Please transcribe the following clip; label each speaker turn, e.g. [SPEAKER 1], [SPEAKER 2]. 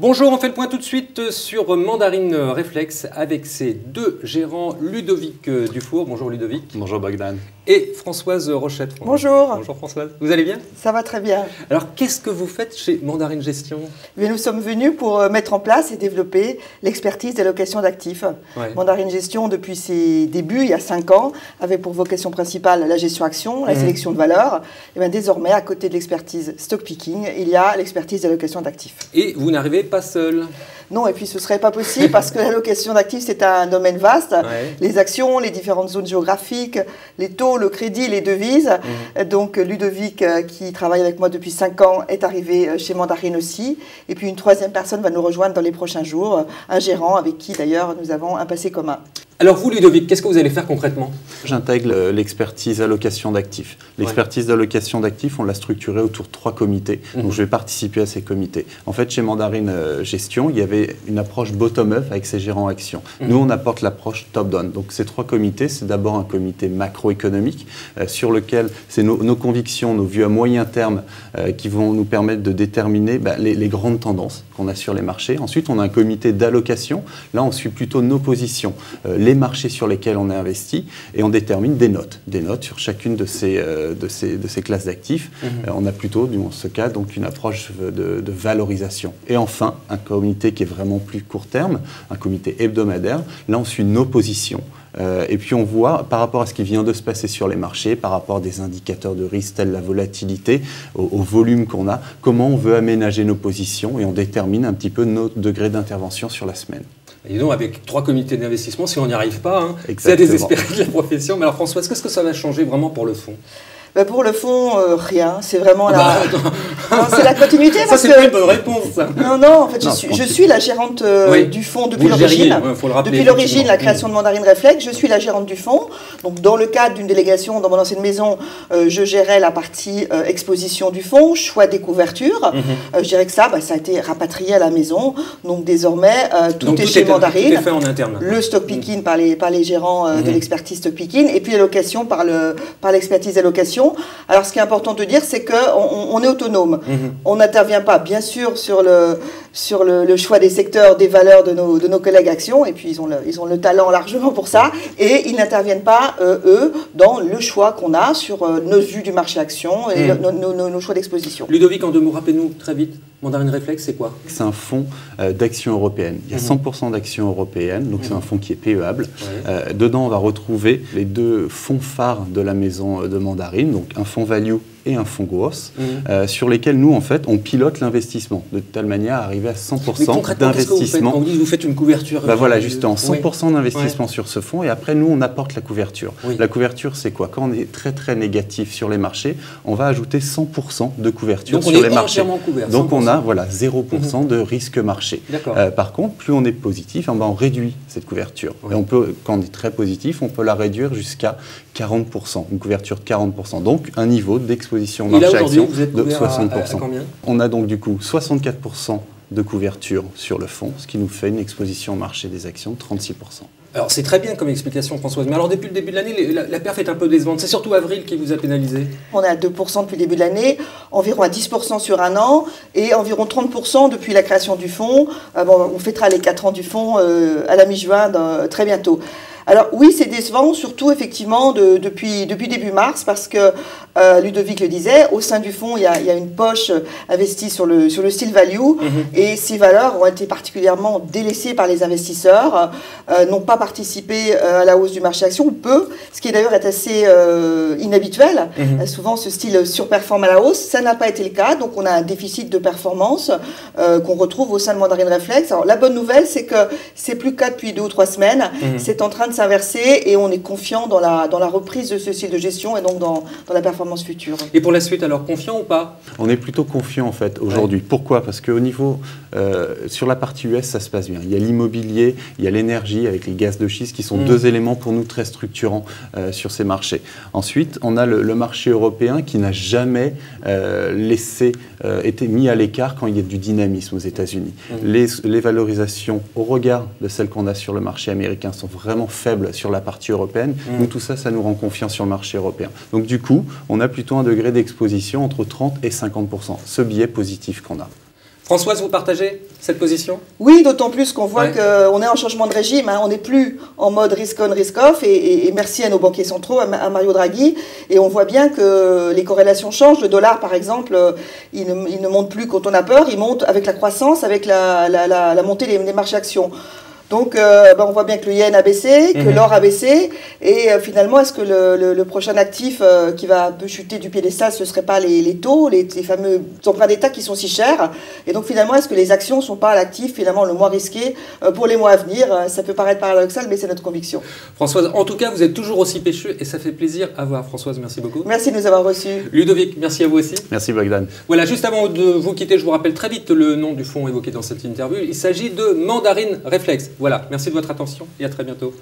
[SPEAKER 1] Bonjour, on fait le point tout de suite sur Mandarine Réflexe avec ses deux gérants, Ludovic Dufour. Bonjour Ludovic.
[SPEAKER 2] Bonjour Bogdan.
[SPEAKER 1] Et Françoise Rochette.
[SPEAKER 3] Bonjour.
[SPEAKER 1] Bonjour Françoise. Vous allez bien?
[SPEAKER 3] Ça va très bien.
[SPEAKER 1] Alors qu'est-ce que vous faites chez Mandarine Gestion?
[SPEAKER 3] Mais nous sommes venus pour mettre en place et développer l'expertise des locations d'actifs.
[SPEAKER 1] Ouais.
[SPEAKER 3] Mandarine Gestion, depuis ses débuts, il y a 5 ans, avait pour vocation principale la gestion action, la sélection de valeurs. Et bien désormais, à côté de l'expertise stock picking, il y a l'expertise des locations d'actifs.
[SPEAKER 1] Et vous n'arrivez pas seul?
[SPEAKER 3] Non, et puis ce ne serait pas possible parce que la location d'actifs, c'est un domaine vaste.
[SPEAKER 1] Ouais.
[SPEAKER 3] Les actions, les différentes zones géographiques, les taux, le crédit, les devises. Donc Ludovic, qui travaille avec moi depuis 5 ans, est arrivé chez Mandarine aussi. Et puis une troisième personne va nous rejoindre dans les prochains jours, un gérant avec qui d'ailleurs nous avons un passé commun.
[SPEAKER 1] Alors vous Ludovic, qu'est-ce que vous allez faire concrètement?
[SPEAKER 2] J'intègre l'expertise allocation d'actifs. L'expertise d'allocation d'actifs, on l'a structurée autour de 3 comités. Donc je vais participer à ces comités. En fait, chez Mandarine Gestion, il y avait une approche bottom-up avec ses gérants actions. Nous, on apporte l'approche top-down. Donc ces 3 comités, c'est d'abord un comité macroéconomique sur lequel c'est nos convictions, nos vues à moyen terme qui vont nous permettre de déterminer les grandes tendances qu'on a sur les marchés. Ensuite, on a un comité d'allocation. Là, on suit plutôt nos positions. Les marchés sur lesquels on est investi et on détermine des notes sur chacune de ces classes d'actifs. On a plutôt, dans ce cas, donc une approche de valorisation. Et enfin, un comité qui est vraiment plus court terme, un comité hebdomadaire. Là, on suit nos positions. Et puis on voit, par rapport à ce qui vient de se passer sur les marchés, par rapport à des indicateurs de risque tels la volatilité, au volume qu'on a, comment on veut aménager nos positions et on détermine un petit peu notre degré d'intervention sur la semaine.
[SPEAKER 1] Et donc avec 3 comités d'investissement, si on n'y arrive pas, c'est à désespérer de la profession. Mais alors Françoise, qu'est-ce que ça va changer vraiment pour le fonds?
[SPEAKER 3] Pour le fond, rien. C'est vraiment c'est la continuité.
[SPEAKER 1] Ça, c'est pas une bonne réponse. Ça.
[SPEAKER 3] Non, en fait, je suis la gérante du fonds depuis l'origine. Depuis l'origine, la création de Mandarine Réflexe, je suis la gérante du fonds. Donc, dans le cadre d'une délégation dans mon ancienne maison, je gérais la partie exposition du fonds, choix des couvertures. Je dirais que ça a été rapatrié à la maison. Donc, désormais, tout est chez Mandarine.
[SPEAKER 1] Tout est fait en interne.
[SPEAKER 3] Le stock picking par les gérants de l'expertise stock picking et puis l'allocation par l'expertise allocation. Alors, ce qui est important de dire, c'est qu'on est autonome. On n'intervient pas, bien sûr, sur le choix des secteurs, des valeurs de nos collègues actions, et puis ils ont le talent largement pour ça, et ils n'interviennent pas, eux, dans le choix qu'on a sur nos vues du marché action et nos choix d'exposition.
[SPEAKER 1] Ludovic, en 2 mots, rappelez-nous très vite, Mandarine Réflexe, c'est quoi?
[SPEAKER 2] C'est un fonds d'actions européennes. Il y a 100% d'actions européennes, donc c'est un fonds qui est PEable. Dedans, on va retrouver les 2 fonds phares de la maison de Mandarine, donc un fonds value et un fonds growth, sur lesquels nous, en fait, on pilote l'investissement, de telle manière à arriver à 100% d'investissement.
[SPEAKER 1] Quand vous faites une couverture...
[SPEAKER 2] Voilà, justement, 100% d'investissement sur ce fonds, et après, nous, on apporte la couverture. La couverture, c'est quoi? Quand on est très, très négatif sur les marchés, on va ajouter 100% de couverture sur les marchés.
[SPEAKER 1] Couvert,
[SPEAKER 2] donc, on a 0% de risque marché. Par contre, plus on est positif, on réduit cette couverture. Et quand on est très positif, on peut la réduire jusqu'à 40%, une couverture de 40%. Donc, un niveau d'exposition marché action de 60%.
[SPEAKER 1] À combien?
[SPEAKER 2] On a donc du coup 64% de couverture sur le fonds, ce qui nous fait une exposition au marché des actions de 36%.
[SPEAKER 1] Alors c'est très bien comme explication Françoise, mais alors depuis le début de l'année, la perf est un peu décevante. C'est surtout avril qui vous a pénalisé? On
[SPEAKER 3] est à 2% depuis le début de l'année, environ à 10% sur un an et environ 30% depuis la création du fonds. On fêtera les 4 ans du fonds à la mi-juin très bientôt. Alors oui, c'est décevant, surtout effectivement depuis début mars, parce que Ludovic le disait, au sein du fonds, il y a une poche investie sur le style value, et ces valeurs ont été particulièrement délaissées par les investisseurs, n'ont pas participé à la hausse du marché action, ou peu, ce qui d'ailleurs est assez inhabituel. Souvent, ce style surperforme à la hausse, ça n'a pas été le cas, donc on a un déficit de performance qu'on retrouve au sein de Mandarine Réflexe. Alors la bonne nouvelle, c'est que c'est plus le cas depuis 2 ou 3 semaines, c'est en train de s'inverser et on est confiant dans la reprise de ce style de gestion et donc dans la performance future.
[SPEAKER 1] Et pour la suite, alors, confiant ou pas?
[SPEAKER 2] On est plutôt confiant en fait aujourd'hui. Pourquoi? Parce qu'au niveau, sur la partie US, ça se passe bien. Il y a l'immobilier, il y a l'énergie avec les gaz de schiste qui sont 2 éléments pour nous très structurants sur ces marchés. Ensuite, on a le marché européen qui n'a jamais été mis à l'écart quand il y a du dynamisme aux États-Unis. Les valorisations au regard de celles qu'on a sur le marché américain sont vraiment faible sur la partie européenne. Nous, tout ça, ça nous rend confiance sur le marché européen. Donc, du coup, on a plutôt un degré d'exposition entre 30 et 50%. Ce biais positif qu'on a.
[SPEAKER 1] Françoise, vous partagez cette position?
[SPEAKER 3] Oui, d'autant plus qu'on voit
[SPEAKER 1] Ouais.
[SPEAKER 3] qu'on est en changement de régime, hein. On n'est plus en mode risk-on, risk-off, et merci à nos banquiers centraux, à Mario Draghi, et on voit bien que les corrélations changent. Le dollar, par exemple, il ne monte plus quand on a peur, il monte avec la croissance, avec la montée des marchés actions. Donc, on voit bien que le yen a baissé, que l'or a baissé, et finalement, est-ce que le prochain actif qui va un peu chuter du piédestal, ce ne serait pas les taux, les fameux emprunts d'État qui sont si chers? Et donc, finalement, est-ce que les actions ne sont pas l'actif finalement le moins risqué pour les mois à venir? Ça peut paraître paradoxal, mais c'est notre conviction.
[SPEAKER 1] Françoise, en tout cas, vous êtes toujours aussi pécheux et ça fait plaisir à voir. Françoise, merci beaucoup.
[SPEAKER 3] Merci de nous avoir reçus.
[SPEAKER 1] Ludovic, merci à vous aussi.
[SPEAKER 2] Merci Bogdan.
[SPEAKER 1] Voilà, juste avant de vous quitter, je vous rappelle très vite le nom du fonds évoqué dans cette interview. Il s'agit de Mandarin Reflex. Voilà, merci de votre attention et à très bientôt.